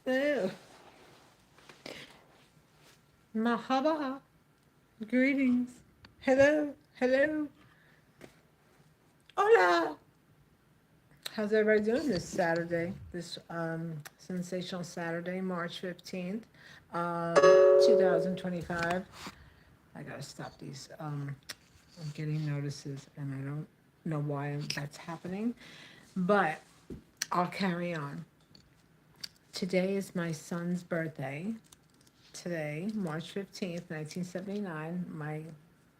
Ew. Mahaba. Greetings. Hello. Hello. Hola. How's everybody doing this Saturday? This sensational Saturday, March 15th, 2025. I gotta stop these. I'm getting notices and I don't know why that's happening, but I'll carry on. Today is my son's birthday. Today, March 15th, 1979,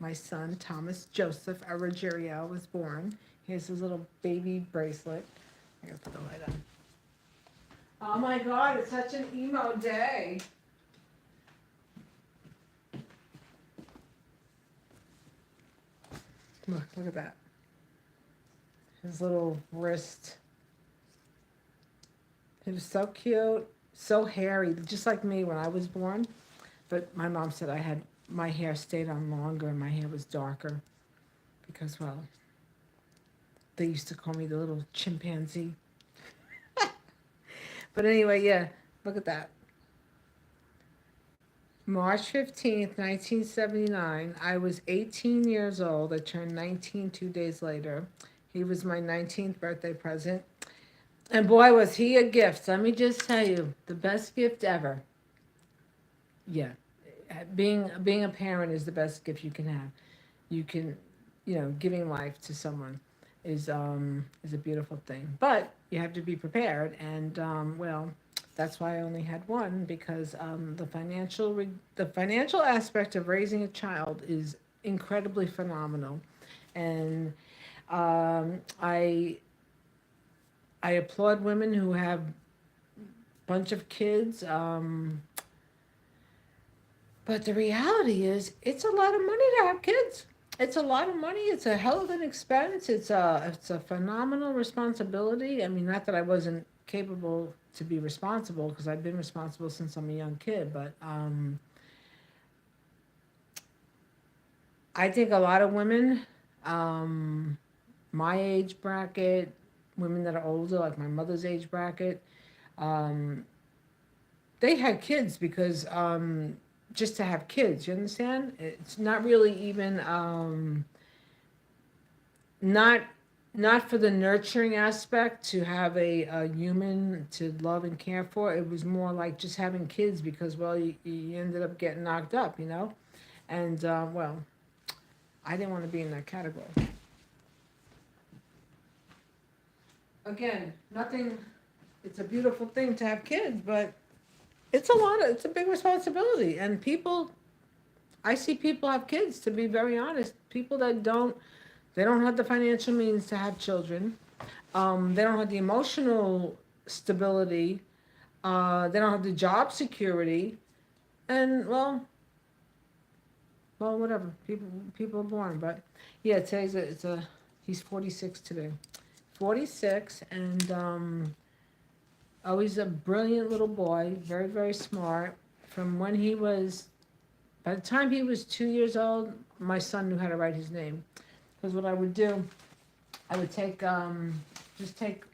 my son Thomas Joseph Ruggiero was born. Here's his little baby bracelet. I gotta put the light on. Oh my God! It's such an emo day. Look at that. His little wrist. He was so cute, so hairy, just like me when I was born. But my mom said I had my hair stayed on longer and my hair was darker because, well, they used to call me the little chimpanzee. But anyway, yeah, look at that. March 15th, 1979, I was 18 years old. I turned 19 2 days later. He was my 19th birthday present. And boy, was he a gift. Let me just tell you, the best gift ever. Yeah. Being a parent is the best gift you can have. You can, giving life to someone is a beautiful thing. But you have to be prepared, and well, that's why I only had one because the financial aspect of raising a child is incredibly phenomenal, and I applaud women who have bunch of kids. But the reality is, it's a lot of money to have kids. It's a lot of money. It's a hell of an expense. It's a phenomenal responsibility. I mean, not that I wasn't capable to be responsible because I've been responsible since I'm a young kid, but I think a lot of women, um, my age bracket, women that are older, like my mother's age bracket, um, they had kids because just to have kids. You understand? It's not really even not not for the nurturing aspect to have a human to love and care for. It was more like just having kids because well you ended up getting knocked up, and well, I didn't want to be in that category. Again, nothing. It's a beautiful thing to have kids, but it's a big responsibility, and people I see people have kids, to be very honest. People that they don't have the financial means to have children. They don't have the emotional stability. They don't have the job security. And well, whatever. People are born, but yeah, he's 46 today. 46, and oh, he's a brilliant little boy, very very smart. From when he was, by the time he was 2 years old, my son knew how to write his name. Because what I would do, I would take just take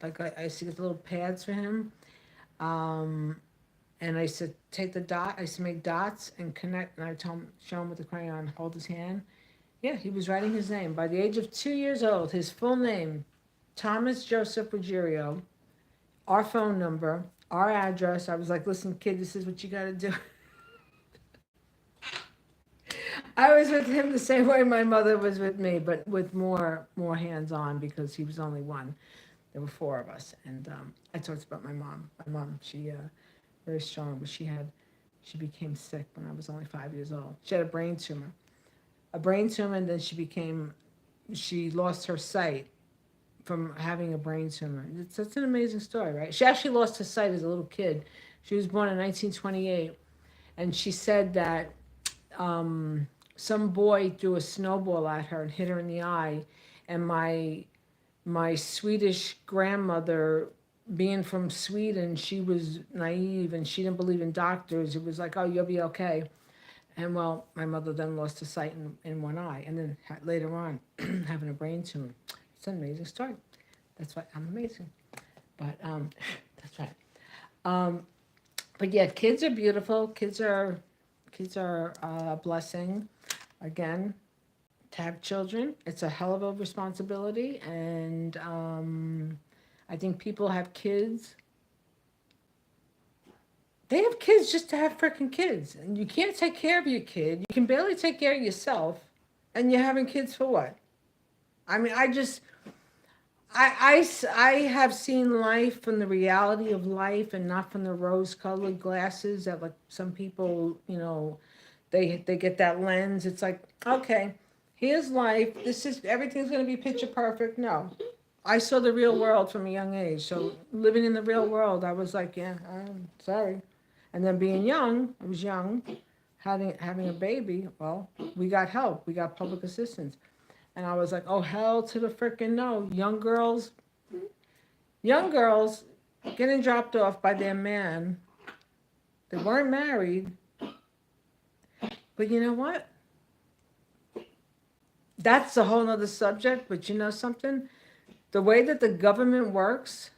like I used to get the little pads for him, um, and I used to take the dot. I used to make dots and connect, and I would show him with the crayon, hold his hand. Yeah, he was writing his name by the age of 2 years old. His full name, Thomas Joseph Ruggiero. Our phone number, our address. I was like, listen, kid, this is what you got to do. I was with him the same way my mother was with me, but with more hands on because he was only one. There were four of us, and I talked about my mom. My mom, she very strong, but she became sick when I was only 5 years old. She had a brain tumor, and then she lost her sight from having a brain tumor. That's an amazing story, right? She actually lost her sight as a little kid. She was born in 1928, and she said that um, some boy threw a snowball at her and hit her in the eye, and my Swedish grandmother, being from Sweden, she was naive and she didn't believe in doctors. It was like, oh, you'll be okay. And well, my mother then lost her sight in one eye, and then later on, having a brain tumor. It's an amazing story. That's why I'm amazing. But that's right. Um, but yeah, kids are beautiful. Kids are a blessing. Again, to have children, it's a hell of a responsibility, and I think people have kids. They have kids just to have freaking kids, and you can't take care of your kid. You can barely take care of yourself, and you're having kids for what? I mean, I have seen life from the reality of life and not from the rose-colored glasses that like some people, they get that lens. It's like, okay, here's life. This is everything's going to be picture perfect. No, I saw the real world from a young age. So living in the real world, I was like, yeah, I'm sorry. And then being young, I was young, having a baby. Well, we got help. We got public assistance. And I was like, oh, hell to the freaking no. Young girls getting dropped off by their man. They weren't married. But you know what? That's a whole nother subject. But you know something? The way that the government works,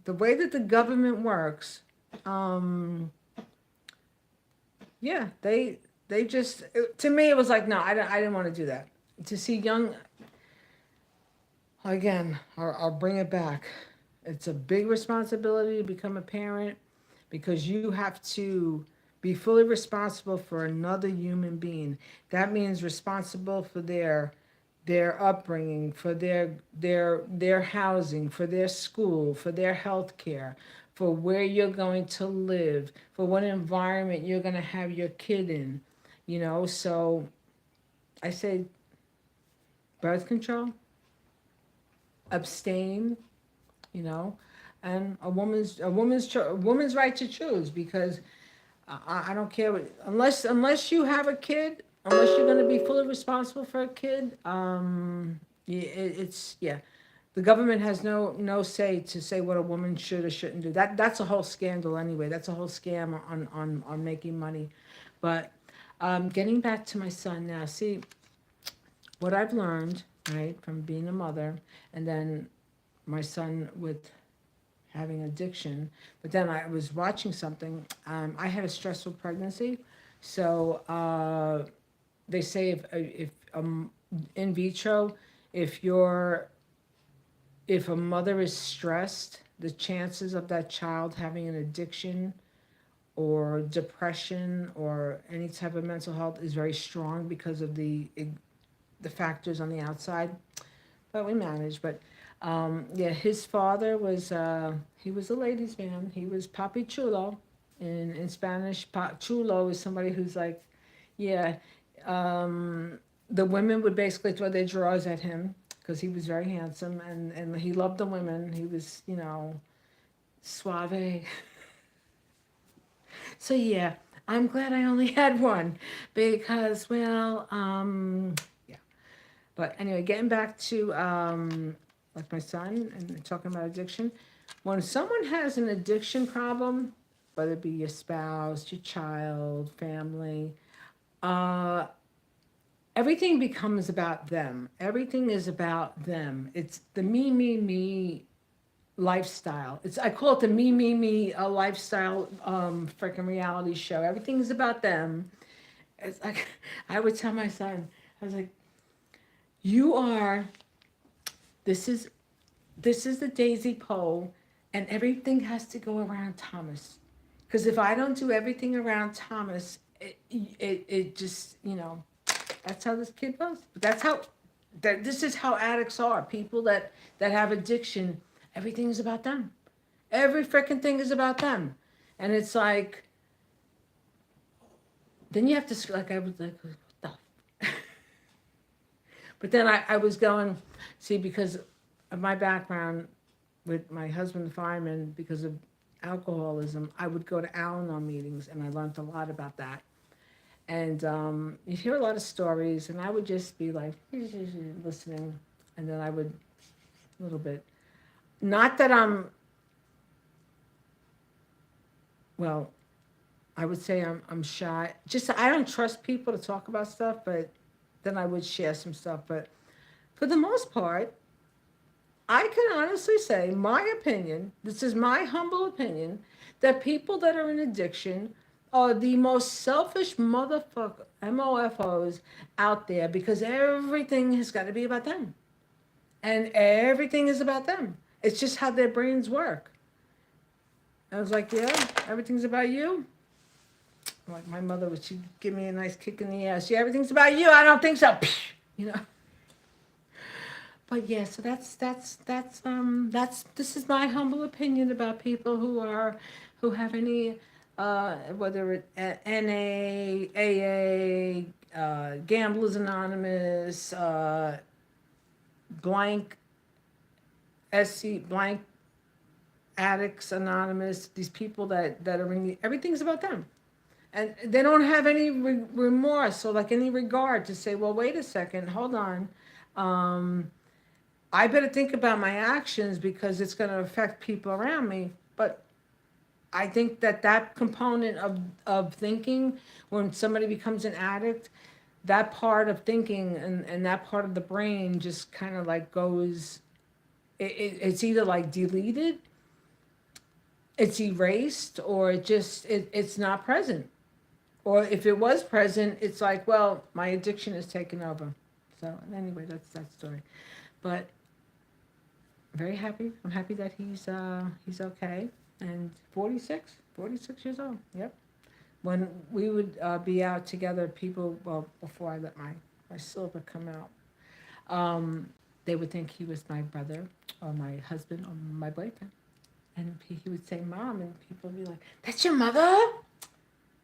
the way that the government works, um, yeah, they just to me it was like, no, I didn't want to do that. To see young again, I'll bring it back. It's a big responsibility to become a parent because you have to be fully responsible for another human being. That means responsible for their upbringing, for their housing, for their school, for their health care, for where you're going to live, for what environment you're going to have your kid in. So I say birth control, abstain, you know, and a woman's right to choose because I don't care unless you have a kid, unless you're going to be fully responsible for a kid. It's yeah. The government has no say to say what a woman should or shouldn't do. That's a whole scandal anyway. That's a whole scam on making money. But getting back to my son now. See what I've learned right from being a mother, and then my son with having addiction. But then I was watching something. I had a stressful pregnancy, so they say if in vitro, if you're if a mother is stressed, the chances of that child having an addiction or depression or any type of mental health is very strong because of the factors on the outside. But we managed. But yeah, his father was he was a ladies' man. He was Papi Chulo. In Spanish, chulo is somebody who's like, yeah. The women would basically throw their drawers at him because he was very handsome and he loved the women. He was, suave. So yeah, I'm glad I only had one because, well, yeah. But anyway, getting back to like my son and talking about addiction. When someone has an addiction problem, whether it be your spouse, your child, family, uh, everything becomes about them. Everything is about them. It's the me lifestyle. I call it the me lifestyle freaking reality show. Everything is about them. It's like I would tell my son, I was like, you are this is the daisy pole and everything has to go around Thomas. Because if I don't do everything around Thomas, it just, that's how this kid was. But this is how addicts are. People that have addiction, everything's about them. Every freaking thing is about them. And it's like, then you have to, like, I was like, what the? But then I was going, see, because of my background with my husband, the fireman, because of alcoholism, I would go to Al-Anon meetings and I learned a lot about that. And you hear a lot of stories, and I would just be like listening, and then I would a little bit. Not that well, I would say I'm shy. Just I don't trust people to talk about stuff, but then I would share some stuff. But for the most part, I can honestly say, my opinion, this is my humble opinion, that people that are in addiction are the most selfish motherfucker MOFOs out there because everything has got to be about them. And everything is about them. It's just how their brains work. I was like, yeah, everything's about you. Like my mother would, she'd give me a nice kick in the ass. Yeah, everything's about you. I don't think so. You know. But yeah, so that's this is my humble opinion about people who have any whether it NA, AA, Gamblers Anonymous, blank SC blank Addicts Anonymous. These people that are in everything's about them, and they don't have any remorse or like any regard to say, well, wait a second, hold on. I better think about my actions because it's going to affect people around me. But I think that component of thinking, when somebody becomes an addict, that part of thinking and that part of the brain just kind of like goes, it's either like deleted, it's erased, or it's not present. Or if it was present, it's like, well, my addiction is taken over. So anyway, that's that story. But very happy. I'm happy that he's okay. And 46 years old. Yep. When we would be out together, people, well, before I let my silver come out, they would think he was my brother or my husband or my boyfriend. And he would say, Mom, and people would be like, that's your mother?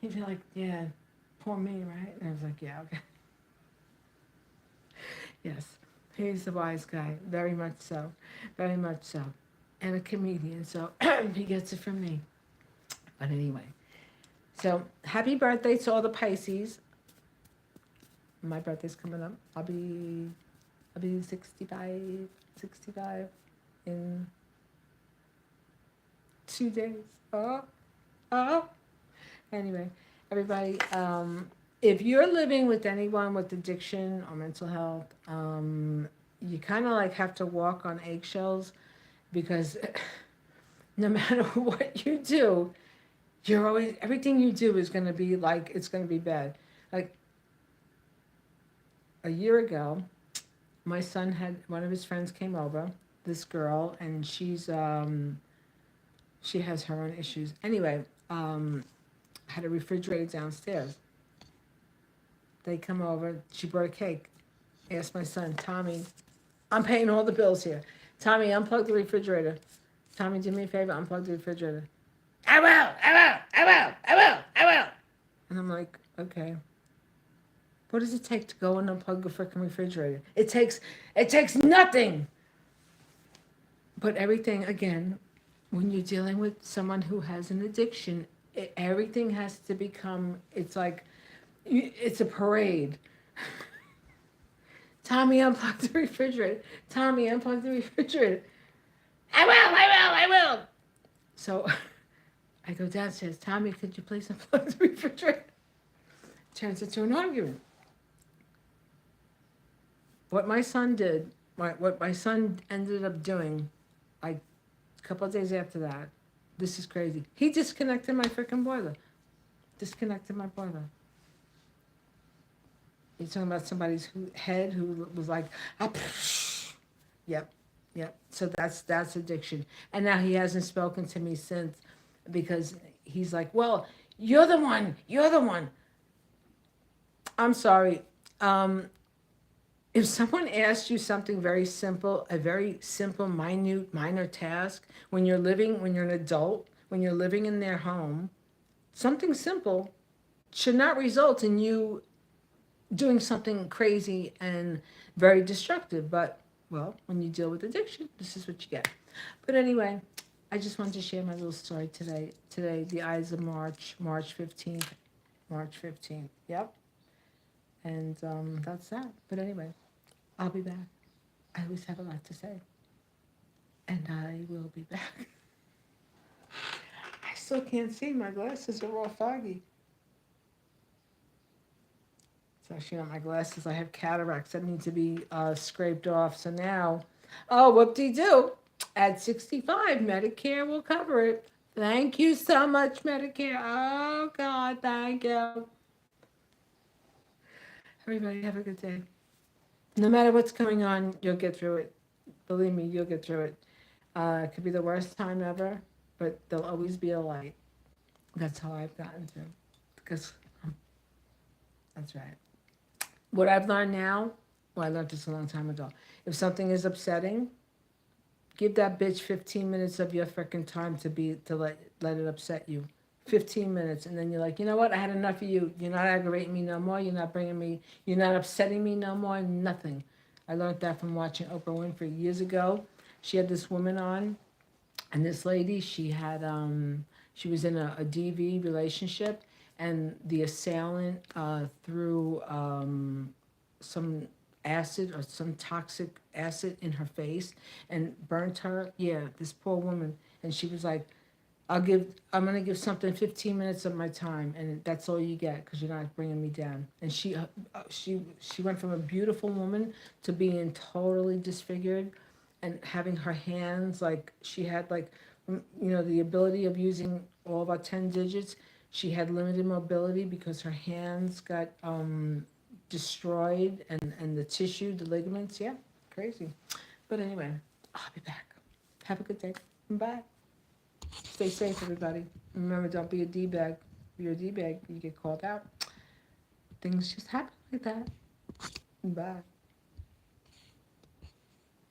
He'd be like, yeah, poor me, right? And I was like, yeah, okay. Yes. He's a wise guy, very much so, very much so, and a comedian, so he gets it from me. But anyway, so happy birthday to all the Pisces. My birthday's coming up. I'll be 65 in 2 days. Oh. Anyway, everybody, if you're living with anyone with addiction or mental health, you kind of like have to walk on eggshells because no matter what you do, you're always, everything you do is going to be like, it's going to be bad. Like a year ago, my son had, one of his friends came over, this girl, and she has her own issues. Anyway, had a refrigerator downstairs. They come over. She brought a cake. Asked my son, Tommy, I'm paying all the bills here. Tommy, unplug the refrigerator. Tommy, do me a favor, unplug the refrigerator. I will. And I'm like, okay. What does it take to go and unplug the freaking refrigerator? It takes nothing. But everything, again, when you're dealing with someone who has an addiction, everything has to become, it's like, it's a parade. Tommy, unplug the refrigerator. Tommy, unplug the refrigerator. I will. So I go downstairs. Tommy, could you please unplug the refrigerator? Turns into an argument. What my son did, what my son ended up doing, like a couple of days after that, this is crazy. He disconnected my freaking boiler. Disconnected my boiler. You're talking about somebody's head who was like, yep. So that's addiction. And now he hasn't spoken to me since because he's like, well, you're the one. I'm sorry. If someone asks you something very simple, a very simple, minor task, when you're an adult, when you're living in their home, something simple should not result in you doing something crazy and very destructive. But, well, when you deal with addiction, this is what you get. But anyway, I just wanted to share my little story today. Today, the Eyes of March 15th. Yep. And that's that. But anyway, I'll be back. I always have a lot to say. And I will be back. I still can't see. My glasses are all foggy. It's actually not my glasses. I have cataracts that need to be scraped off. So now Oh, whoop-de-doo. At 65, Medicare will cover it. Thank you so much, Medicare. Oh, God, thank you. Everybody, have a good day. No matter what's going on, you'll get through it. Believe me, you'll get through it. It could be the worst time ever, but there'll always be a light. That's how I've gotten through. Because that's right. What I've learned now, well, I learned this a long time ago. If something is upsetting, give that bitch 15 minutes of your freaking time to let it upset you. 15 minutes, and then you're like, you know what? I had enough of you. You're not aggravating me no more. You're not upsetting me no more. Nothing. I learned that from watching Oprah Winfrey years ago. She had this woman on, and this lady, she was in a DV relationship, and the assailant threw some acid or some toxic acid in her face and burnt her. Yeah, this poor woman, and she was like, I'm gonna give something 15 minutes of my time, and that's all you get because you're not bringing me down. And she went from a beautiful woman to being totally disfigured, and having her hands like she had like, the ability of using all of our 10 digits. She had limited mobility because her hands got destroyed, and the tissue, the ligaments. Yeah, crazy. But anyway, I'll be back. Have a good day. Bye. Stay safe, everybody. Remember, don't be a D-bag. If you're a D-bag, you get called out. Things just happen like that. Bye.